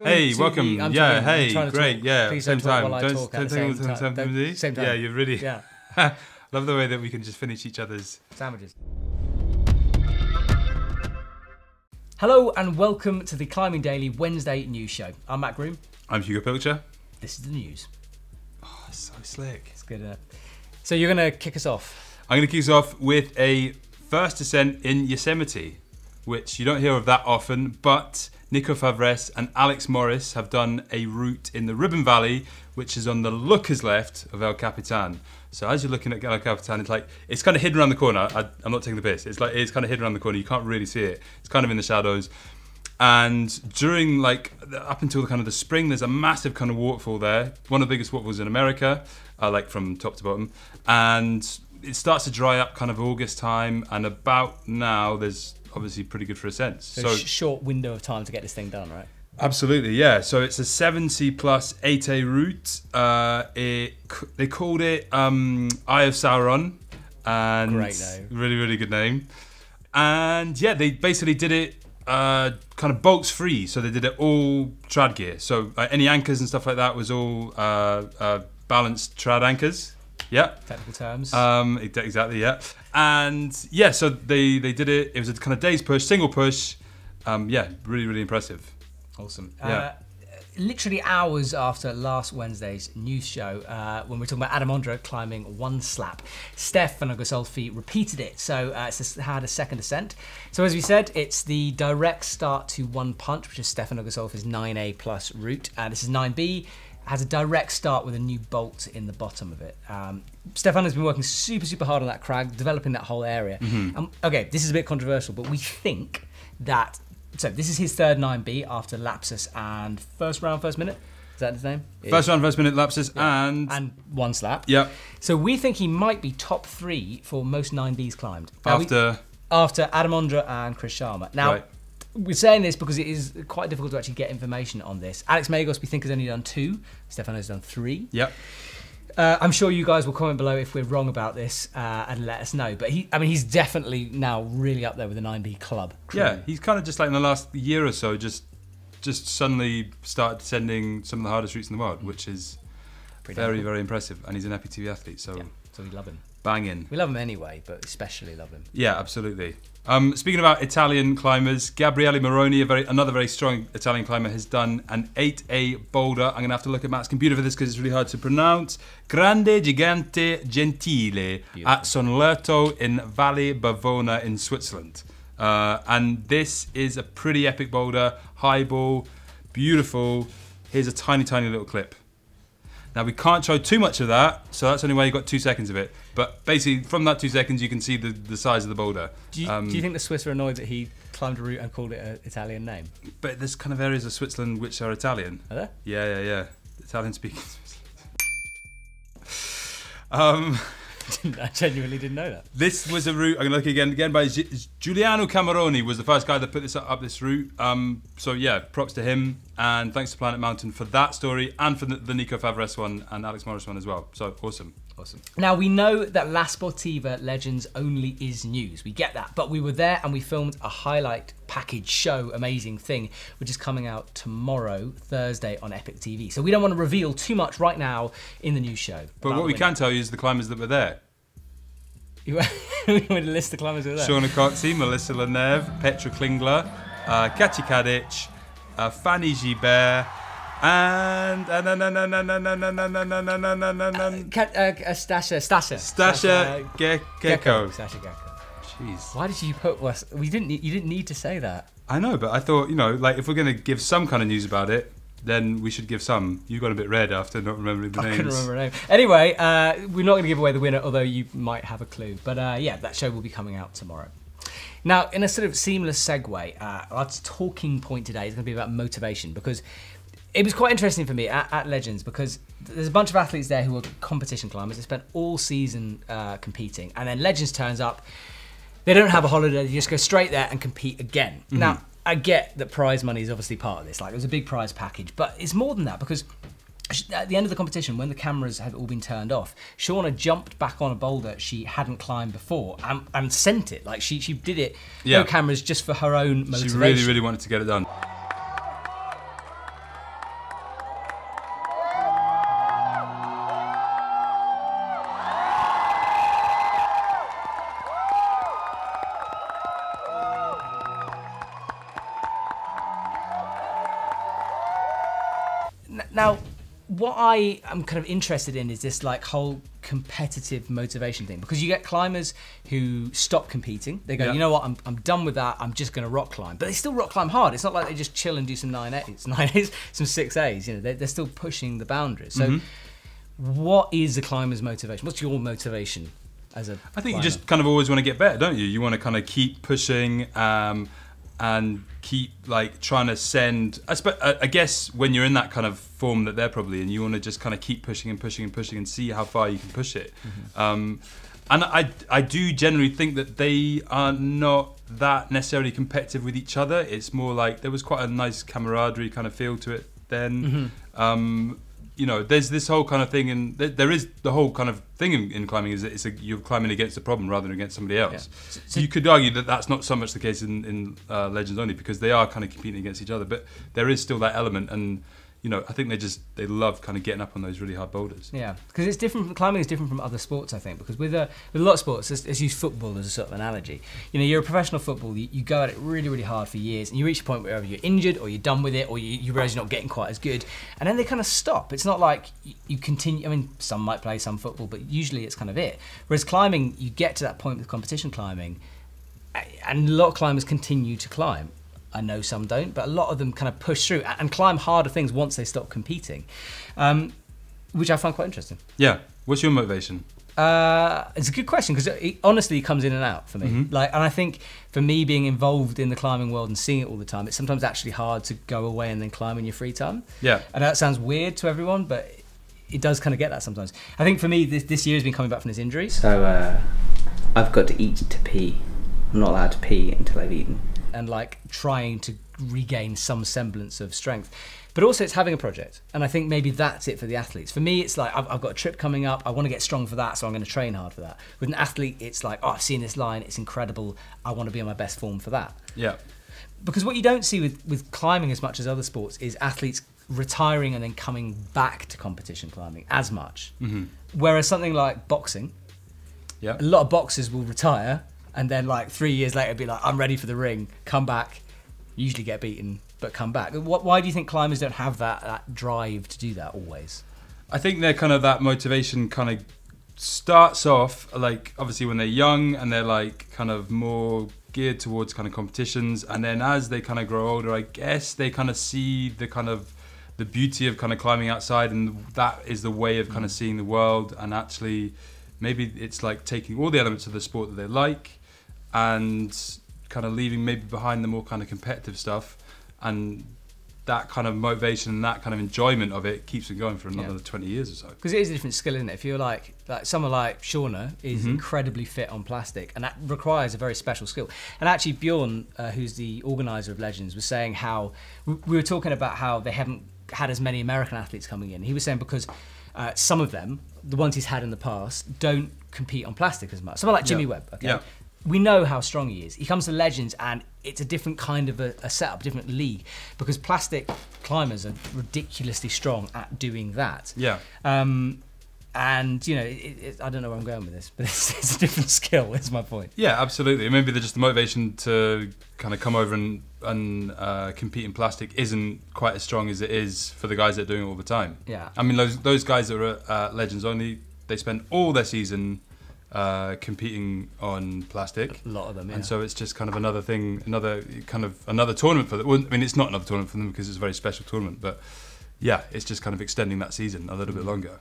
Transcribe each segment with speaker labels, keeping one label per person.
Speaker 1: Hey, welcome. Yeah, hey, great. Yeah,
Speaker 2: Please
Speaker 1: same time.
Speaker 2: Don't same time.
Speaker 1: Yeah, you're really.
Speaker 2: Yeah.
Speaker 1: Love the way that we can just finish each other's
Speaker 2: sandwiches. Hello and welcome to the Climbing Daily Wednesday news show. I'm Matt Groom.
Speaker 1: I'm Hugo Pilcher.
Speaker 2: This is the news.
Speaker 1: Oh, it's so slick.
Speaker 2: It's good. So you're going to kick us off?
Speaker 1: I'm going to kick us off with a first ascent in Yosemite, which you don't hear of that often, but Nico Favres and Alex Morris have done a route in the Ribbon Valley, which is on the looker's left of El Capitan. So as you're looking at El Capitan, it's kind of hidden around the corner. I'm not taking the piss. It's kind of hidden around the corner. You can't really see it. It's kind of in the shadows. And during up until the spring, there's a massive kind of waterfall there. One of the biggest waterfalls in America, from top to bottom. And it starts to dry up kind of August time. And about now, there's obviously pretty good for ascents.
Speaker 2: So short window of time to get this thing done, right?
Speaker 1: Absolutely, yeah. So it's a 7C plus 8A route. They called it Eye of Sauron. And
Speaker 2: great name.
Speaker 1: Really, really good name. And yeah, they basically did it kind of bolts free. So they did it all trad gear. So any anchors and stuff like that was all balanced trad anchors. Yeah.
Speaker 2: Technical terms.
Speaker 1: Exactly, yeah. And yeah, so they did it. It was a kind of day's push, single push. Yeah, really, really impressive.
Speaker 2: Awesome.
Speaker 1: Yeah.
Speaker 2: Literally hours after last Wednesday's news show, when we were talking about Adam Ondra climbing one slap, Stefano Ghisolfi repeated it. So it's had a second ascent. So as we said, it's the direct start to one punch, which is Stefano Ghisolfi's 9A plus route. This is 9B. Has a direct start with a new bolt in the bottom of it. Stefano's been working super, super hard on that crag, developing that whole area.
Speaker 1: Mm-hmm.
Speaker 2: Okay, this is a bit controversial, but we think that, so this is his third 9B after Lapsus and first round, first minute. Is that his name?
Speaker 1: First round, first minute, Lapsus,
Speaker 2: yeah. And one slap.
Speaker 1: Yeah.
Speaker 2: So we think he might be top 3 for most 9Bs climbed.
Speaker 1: After
Speaker 2: Adam Ondra and Chris Sharma. Now,
Speaker 1: right.
Speaker 2: We're saying this because it is quite difficult to actually get information on this. Alex Magos, we think, has only done 2. Stefano's done 3.
Speaker 1: Yep.
Speaker 2: I'm sure you guys will comment below if we're wrong about this and let us know. But he's definitely now really up there with the 9B club crew.
Speaker 1: Yeah, he's kind of just in the last year or so, just suddenly started descending some of the hardest routes in the world, which is very, very impressive. And he's an EpicTV athlete, so
Speaker 2: we love him.
Speaker 1: Banging.
Speaker 2: We love him anyway, but especially love him.
Speaker 1: Yeah, absolutely. Speaking about Italian climbers, Gabriele Moroni, another very strong Italian climber, has done an 8A boulder. I'm going to have to look at Matt's computer for this because it's really hard to pronounce. Grande Gigante Gentile at Sonlerto in Valle Bavona in Switzerland. And this is a pretty epic boulder, highball, beautiful. Here's a tiny, tiny little clip. Now we can't show too much of that, so that's only why you got 2 seconds of it. But basically, from that 2 seconds, you can see the size of the boulder.
Speaker 2: Do you think the Swiss are annoyed that he climbed a route and called it an Italian name?
Speaker 1: But there's kind of areas of Switzerland which are Italian.
Speaker 2: Are there?
Speaker 1: Yeah. Italian speaking.
Speaker 2: I genuinely didn't know that.
Speaker 1: This was a route, I'm going to look again by Giuliano Cameroni was the first guy that put this up this route. So yeah, props to him, and thanks to Planet Mountain for that story, and for the Nico Favres one and Alex Morris one as well. So awesome.
Speaker 2: Now we know that La Sportiva Legends Only is news. We get that, but we were there and we filmed a highlight package show, amazing thing, which is coming out tomorrow, Thursday, on EpicTV. So we don't want to reveal too much right now in the news show.
Speaker 1: But what we can tell you is the climbers that were there.
Speaker 2: You want to list the climbers that were there?
Speaker 1: Shauna Coxey, Melissa Leneve, Petra Klingler, Kaci Kadic, Fanny Gibert, and Stasha Gecko. Jeez.
Speaker 2: Why did you put us? You didn't need to say that.
Speaker 1: I know, but I thought, if we're going to give some kind of news about it, then we should give some. You got a bit red after not remembering the names.
Speaker 2: I couldn't remember her name. Anyway, we're not going to give away the winner, although you might have a clue. But yeah, that show will be coming out tomorrow. Now, in a sort of seamless segue, our talking point today is going to be about motivation, because it was quite interesting for me at Legends, because there's a bunch of athletes there who are competition climbers. They spent all season competing, and then Legends turns up. They don't have a holiday. They just go straight there and compete again. Mm-hmm. Now, I get that prize money is obviously part of this. Like, it was a big prize package, but it's more than that, because at the end of the competition, when the cameras had all been turned off, Shauna jumped back on a boulder she hadn't climbed before and sent it. Like, she did it, no cameras, just for her own motivation.
Speaker 1: She really wanted to get it done.
Speaker 2: Now, what I am kind of interested in is this like whole competitive motivation thing, because you get climbers who stop competing. They go, you know what, I'm done with that. I'm just going to rock climb, but they still rock climb hard. It's not like they just chill and do some 9As, some 6As. You know, they're still pushing the boundaries. So, what is a climber's motivation? What's your motivation as a
Speaker 1: I think
Speaker 2: climber?
Speaker 1: you just kind of always want to get better, don't you? You want to kind of keep pushing. And keep like trying to send. I guess when you're in that kind of form that they're probably in, you want to just kind of keep pushing and pushing and pushing and see how far you can push it. And I do generally think that they are not that necessarily competitive with each other. It's more like there was quite a nice camaraderie kind of feel to it then. You know, there's this whole kind of thing, and there is the whole kind of thing in climbing is that you're climbing against a problem rather than against somebody else. Yeah. So you could argue that that's not so much the case in Legends Only, because they are kind of competing against each other, but there is still that element, and you know, I think they love kind of getting up on those really hard boulders.
Speaker 2: Yeah, because it's different. Climbing is different from other sports, I think, because with a lot of sports, let's use football as a sort of analogy. You know, you're a professional football, you go at it really, really hard for years, and you reach a point where either you're injured or you're done with it, or you realise you're not getting quite as good, and then they kind of stop. It's not like you continue. I mean, some might play some football, but usually it's kind of it. Whereas climbing, you get to that point with competition climbing, and a lot of climbers continue to climb. I know some don't, but a lot of them kind of push through and climb harder things once they stop competing, which I find quite interesting.
Speaker 1: Yeah. What's your motivation?
Speaker 2: It's a good question, because it honestly comes in and out for me. Like, and I think for me, being involved in the climbing world and seeing it all the time, it's sometimes actually hard to go away and then climb in your free time. Yeah. And that sounds weird to everyone, but it does kind of get that sometimes. I think for me, this year has been coming back from this injury.
Speaker 3: So I've got to eat to pee. I'm not allowed to pee until I've eaten.
Speaker 2: And like trying to regain some semblance of strength, but also it's having a project, and I think maybe that's it for the athletes. For me, it's like I've got a trip coming up, I want to get strong for that, so I'm going to train hard for that. With an athlete, it's like, oh, I've seen this line, it's incredible, I want to be on my best form for that.
Speaker 1: Yeah.
Speaker 2: Because what you don't see with climbing as much as other sports is athletes retiring and then coming back to competition climbing as much. Whereas something like boxing, a lot of boxers will retire and then like 3 years later be like, I'm ready for the ring, come back, usually get beaten, but come back. Why do you think climbers don't have that drive to do that always?
Speaker 1: I think they're kind of, that motivation kind of starts off like obviously when they're young and they're like kind of more geared towards kind of competitions, and then as they kind of grow older, I guess they kind of see the kind of the beauty of kind of climbing outside, and that is the way of kind of seeing the world, and actually maybe it's like taking all the elements of the sport that they like and kind of leaving maybe behind the more kind of competitive stuff, and that kind of motivation and that kind of enjoyment of it keeps them going for another 20 years or so.
Speaker 2: Because it is a different skill, isn't it? If you're like someone like Shauna is incredibly fit on plastic, and that requires a very special skill. And actually Bjorn, who's the organizer of Legends, was saying how, we were talking about how they haven't had as many American athletes coming in. He was saying because some of them, the ones he's had in the past, don't compete on plastic as much. Someone like Jimmy Webb, okay? Yeah. We know how strong he is. He comes to Legends and it's a different kind of a setup, different league, because plastic climbers are ridiculously strong at doing that. Yeah. And you know, I don't know where I'm going with this, but it's a different skill, is my point.
Speaker 1: Yeah, absolutely. Maybe just the motivation to kind of come over and compete in plastic isn't quite as strong as it is for the guys that are doing it all the time. Yeah. I mean, those guys that are at Legends Only, they spend all their season competing on plastic.
Speaker 2: A lot of them, yeah.
Speaker 1: And so it's just kind of another thing, another tournament for them. Well, I mean, it's not another tournament for them because it's a very special tournament, but yeah, it's just kind of extending that season a little bit longer.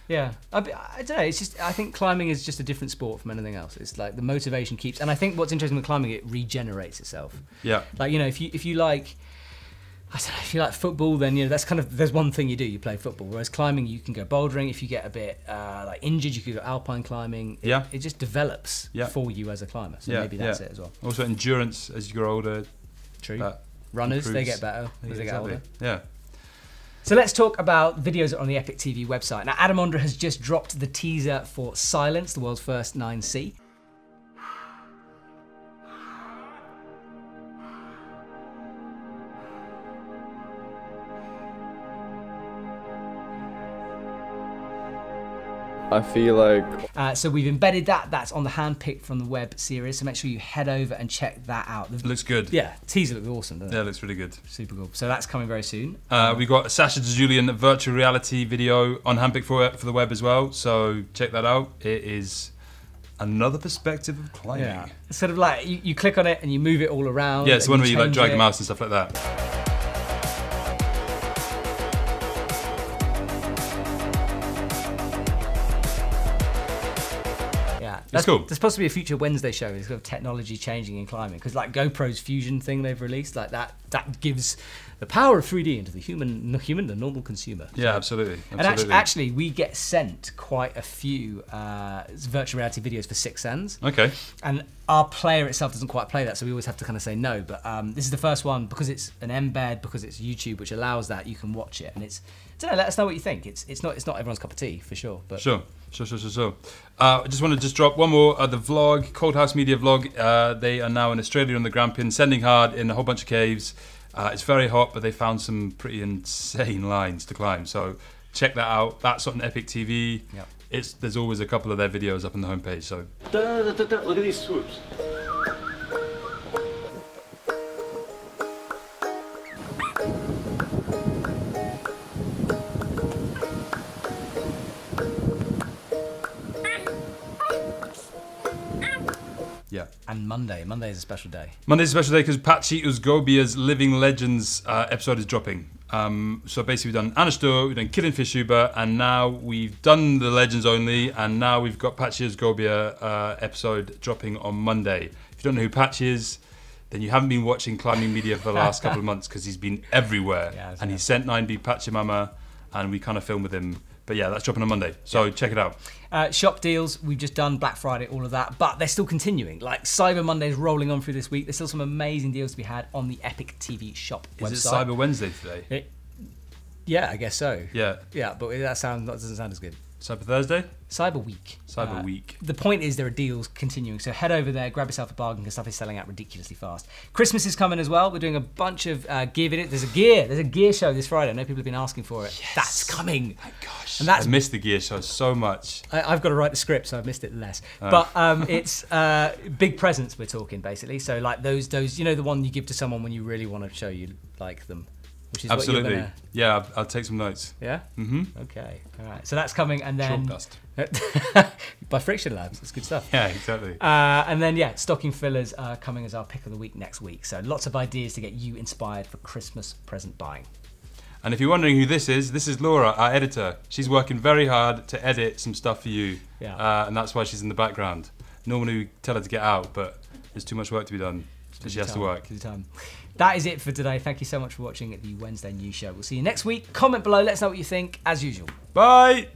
Speaker 2: Yeah, I don't know. It's just, I think climbing is just a different sport from anything else. It's like the motivation keeps, and I think what's interesting with climbing, it regenerates itself. Yeah. Like, you know, if you like, I don't know, if you like football, then you know that's kind of, there's one thing you do, you play football. Whereas climbing, you can go bouldering. If you get a bit like injured, you could go alpine climbing. It just develops for you as a climber. So maybe that's it as well.
Speaker 1: Also endurance as you grow older.
Speaker 2: True. Runners, they get better as they get older.
Speaker 1: Yeah.
Speaker 2: So let's talk about videos on the EpicTV website. Now, Adam Ondra has just dropped the teaser for Silence, the world's first 9C.
Speaker 4: I feel like...
Speaker 2: So we've embedded that. That's on the Handpicked from the Web series. So make sure you head over and check that out.
Speaker 1: It looks good.
Speaker 2: Yeah, teaser looks awesome, doesn't it?
Speaker 1: Yeah, it looks really good.
Speaker 2: Super cool. So that's coming very soon.
Speaker 1: We got Sasha Julian virtual reality video on Handpicked for the Web as well. So check that out. It is another perspective of climbing.
Speaker 2: Yeah. It's sort of like you click on it and you move it all around.
Speaker 1: Yeah, it's the one where you like
Speaker 2: change
Speaker 1: drag
Speaker 2: it.
Speaker 1: the mouse and stuff like that. That's cool.
Speaker 2: There's supposed to be a future Wednesday show. It's got technology changing in climbing because like GoPro's Fusion thing they've released, like that gives the power of 3D into the normal consumer.
Speaker 1: Yeah, absolutely.
Speaker 2: And actually, we get sent quite a few virtual reality videos for 6 cents.
Speaker 1: Okay.
Speaker 2: And our player itself doesn't quite play that, so we always have to kind of say no. But this is the first one because it's an embed, because it's YouTube, which allows that you can watch it, and it's. I don't know, let us know what you think. It's not everyone's cup of tea for sure. But
Speaker 1: Sure. I just want to drop one more. The vlog, Cold House Media vlog. They are now in Australia on the Grampian, sending hard in a whole bunch of caves. It's very hot, but they found some pretty insane lines to climb. So check that out. That's on EpicTV.
Speaker 2: Yep.
Speaker 1: There's always a couple of their videos up on the homepage. So
Speaker 5: Look at these swoops.
Speaker 1: yeah.
Speaker 2: And Monday is a special day.
Speaker 1: Monday's a special day because Patchy Uzgobia's Living Legends episode is dropping. So basically we've done Anastur, we've done Killing Fishuber, and now we've done the Legends Only, and now we've got Patchy Uzgobia episode dropping on Monday. If you don't know who Patchy is, then you haven't been watching climbing media for the last couple of months because he's been everywhere.
Speaker 2: Yeah,
Speaker 1: and he sent 9B Pachamama, and we kind of filmed with him. But yeah, that's dropping on Monday, so check it out.
Speaker 2: Shop deals, we've just done Black Friday, all of that, but they're still continuing. Like Cyber Monday's rolling on through this week. There's still some amazing deals to be had on the EpicTV shop website.
Speaker 1: Is it Cyber Wednesday today?
Speaker 2: Yeah, I guess so.
Speaker 1: Yeah.
Speaker 2: Yeah, but that doesn't sound as good.
Speaker 1: Cyber Thursday?
Speaker 2: Cyber Week.
Speaker 1: Cyber Week.
Speaker 2: The point is there are deals continuing, so head over there, grab yourself a bargain because stuff is selling out ridiculously fast. Christmas is coming as well. We're doing a bunch of gear videos. There's a gear show this Friday. I know people have been asking for it. Yes. That's coming.
Speaker 1: My gosh.
Speaker 2: And I
Speaker 1: missed the gear show so much.
Speaker 2: I've got to write the script, so I've missed it less. But it's big presents we're talking basically. So like those, you know, the one you give to someone when you really want to show you like them. Which is
Speaker 1: absolutely.
Speaker 2: What you're gonna...
Speaker 1: Yeah, I'll take some notes.
Speaker 2: Yeah?
Speaker 1: Mm-hmm.
Speaker 2: Okay, all right. So that's coming, and then...
Speaker 1: Chalk dust.
Speaker 2: By Friction Labs, it's good stuff.
Speaker 1: Yeah, exactly.
Speaker 2: And then, yeah, stocking fillers are coming as our pick of the week next week. So lots of ideas to get you inspired for Christmas present buying.
Speaker 1: And if you're wondering who this is Laura, our editor. She's working very hard to edit some stuff for you.
Speaker 2: Yeah.
Speaker 1: And that's why she's in the background. Normally we tell her to get out, but there's too much work to be done. So she has to work.
Speaker 2: That is it for today. Thank you so much for watching the Wednesday News Show. We'll see you next week. Comment below. Let us know what you think, as usual.
Speaker 1: Bye!